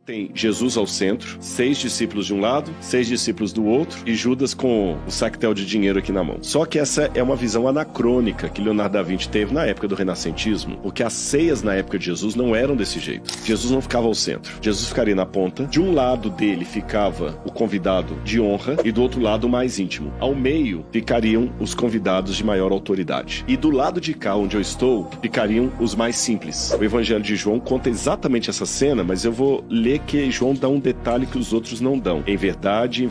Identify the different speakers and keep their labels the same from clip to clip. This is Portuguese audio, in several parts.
Speaker 1: Tem Jesus ao centro, 6 discípulos de um lado, 6 discípulos do outro e Judas com o sactel de dinheiro aqui na mão. Só que essa é uma visão anacrônica que Leonardo da Vinci teve na época do renascentismo, porque as ceias na época de Jesus não eram desse jeito. Jesus não ficava ao centro. Jesus ficaria na ponta. De um lado dele ficava o convidado de honra e do outro lado o mais íntimo. Ao meio ficariam os convidados de maior autoridade. E do lado de cá, onde eu estou, ficariam os mais simples. O Evangelho de João conta exatamente essa cena, mas eu vou ler que João dá um detalhe que os outros não dão. Em verdade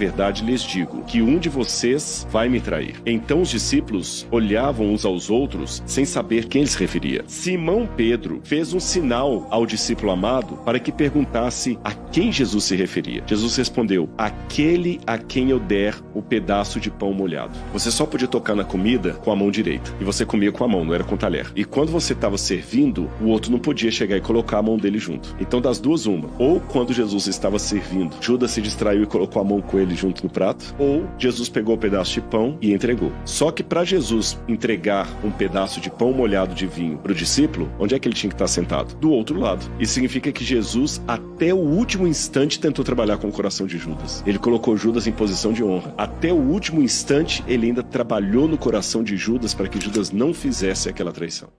Speaker 1: lhes digo, que um de vocês vai me trair. Então os discípulos olhavam uns aos outros sem saber quem se referia. Simão Pedro fez um sinal ao discípulo amado para que perguntasse a quem Jesus se referia. Jesus respondeu, aquele a quem eu der o pedaço de pão molhado. Você só podia tocar na comida com a mão direita. E você comia com a mão, não era com o talher. E quando você estava servindo, o outro não podia chegar e colocar a mão dele junto. Então das duas, uma. Ou quando Jesus estava servindo, Judas se distraiu e colocou a mão com ele junto no prato, ou Jesus pegou o pedaço de pão e entregou. Só que para Jesus entregar um pedaço de pão molhado de vinho para o discípulo, onde é que ele tinha que estar sentado? Do outro lado. Isso significa que Jesus, até o último instante, tentou trabalhar com o coração de Judas. Ele colocou Judas em posição de honra. Até o último instante, ele ainda trabalhou no coração de Judas para que Judas não fizesse aquela traição.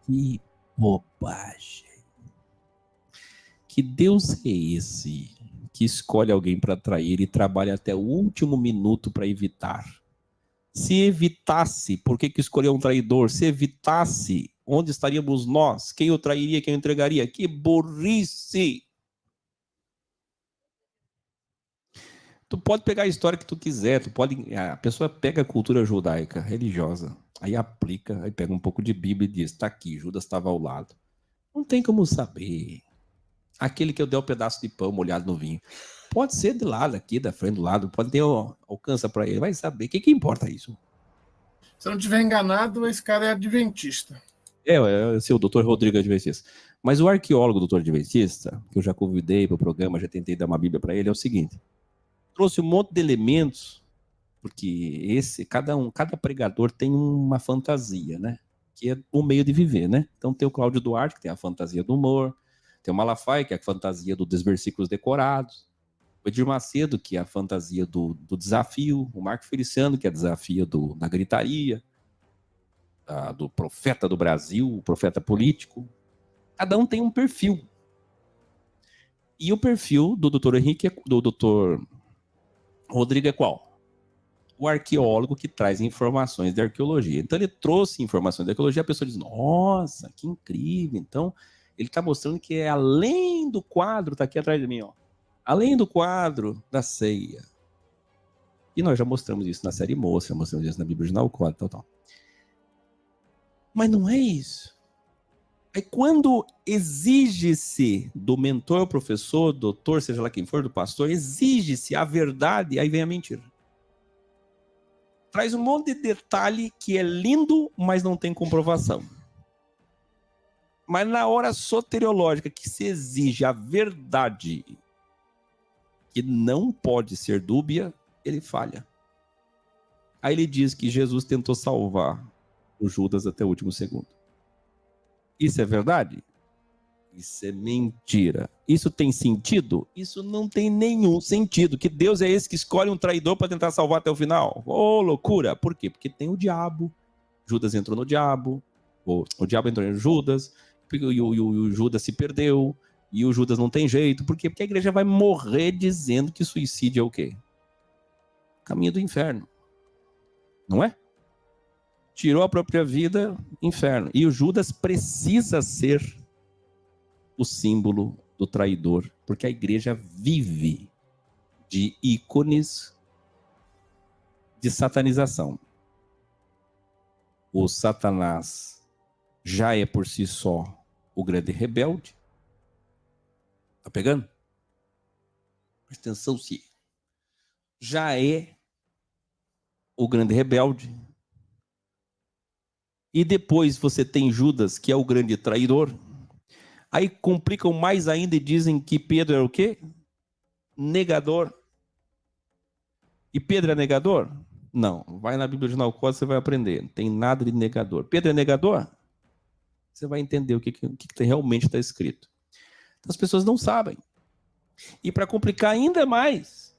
Speaker 2: Que bobagem. Que Deus é esse que escolhe alguém para trair e trabalha até o último minuto para evitar? Se evitasse, por que escolheu um traidor? Se evitasse, onde estaríamos nós? Quem o trairia, quem o entregaria? Que burrice! Tu pode pegar a história que tu quiser, a pessoa pega a cultura judaica, religiosa, aí aplica, aí pega um pouco de Bíblia e diz, tá aqui, Judas estava ao lado. Não tem como saber. Aquele que eu dei o pedaço de pão molhado no vinho. Pode ser de lado, aqui, da frente, do lado, pode ter alcança para ele, vai saber. O que importa isso?
Speaker 3: Se eu não estiver enganado, esse cara é adventista.
Speaker 2: Eu sei, o doutor Rodrigo é adventista. Mas o arqueólogo doutor adventista, que eu já convidei para o programa, já tentei dar uma Bíblia para ele, é o seguinte, trouxe um monte de elementos, porque cada pregador tem uma fantasia, né? Que é o meio de viver, né? Então tem o Cláudio Duarte, que tem a fantasia do humor, tem o Malafaia, que é a fantasia dos versículos decorados, o Edir Macedo, que é a fantasia do desafio, o Marco Feliciano, que é a desafio da gritaria, do profeta do Brasil, o profeta político. Cada um tem um perfil. E o perfil do doutor Henrique, do doutor Rodrigo é qual? O arqueólogo que traz informações de arqueologia. Então ele trouxe informações de arqueologia, a pessoa diz, nossa, que incrível. Então ele está mostrando que é além do quadro, está aqui atrás de mim, ó. Além do quadro da ceia. E nós já mostramos isso na série Moça, mostramos isso na Bíblia de Naucó, tal. Mas não é isso. É quando exige-se do mentor, professor, doutor, seja lá quem for, do pastor, exige-se a verdade, aí vem a mentira. Traz um monte de detalhe que é lindo, mas não tem comprovação. Mas na hora soteriológica que se exige a verdade, que não pode ser dúbia, ele falha. Aí ele diz que Jesus tentou salvar o Judas até o último segundo. Isso é verdade? Isso é mentira. Isso tem sentido? Isso não tem nenhum sentido. Que Deus é esse que escolhe um traidor para tentar salvar até o final? Ô, loucura! Por quê? Porque tem o diabo. Judas entrou no diabo. O diabo entrou em Judas. E o Judas se perdeu. E o Judas não tem jeito. Por quê? Porque a igreja vai morrer dizendo que suicídio é o quê? Caminho do inferno. Não é? Tirou a própria vida, inferno. E o Judas precisa ser o símbolo do traidor, porque a igreja vive de ícones de satanização. O Satanás já é por si só o grande rebelde. Tá pegando? Presta atenção, se já é o grande rebelde. E depois você tem Judas, que é o grande traidor. Aí complicam mais ainda e dizem que Pedro era o quê? Negador. E Pedro é negador? Não. Vai na Bíblia de Naucó, você vai aprender. Não tem nada de negador. Pedro é negador? Você vai entender o que realmente está escrito. As pessoas não sabem. E para complicar ainda mais,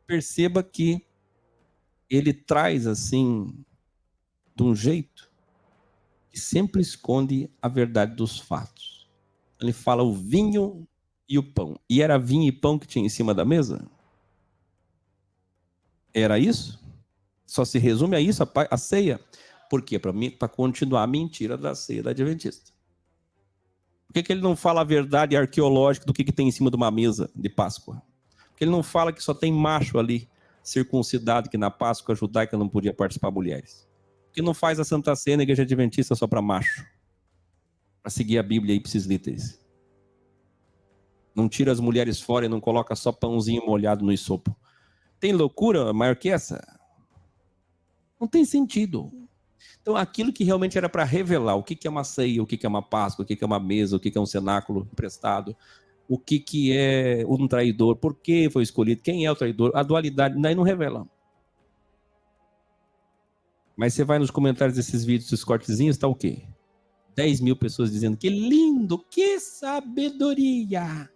Speaker 2: perceba que ele traz assim, de um jeito que sempre esconde a verdade dos fatos. Ele fala o vinho e o pão. E era vinho e pão que tinha em cima da mesa? Era isso? Só se resume a isso, a ceia? Por quê? Para continuar a mentira da ceia da Adventista. Por que ele não fala a verdade arqueológica do que tem em cima de uma mesa de Páscoa? Porque ele não fala que só tem macho ali, circuncidado, que na Páscoa judaica não podia participar mulheres. Porque não faz a Santa Ceia na Igreja Adventista só para macho, para seguir a Bíblia ipsis literis. Não tira as mulheres fora e não coloca só pãozinho molhado no isopo. Tem loucura maior que essa? Não tem sentido. Então, aquilo que realmente era para revelar o que é uma ceia, o que é uma Páscoa, o que é uma mesa, o que é um cenáculo emprestado, o que é um traidor, por que foi escolhido, quem é o traidor, a dualidade, daí não revela. Mas você vai nos comentários desses vídeos, esses cortezinhos, está o quê? 10 mil pessoas dizendo que lindo, que sabedoria.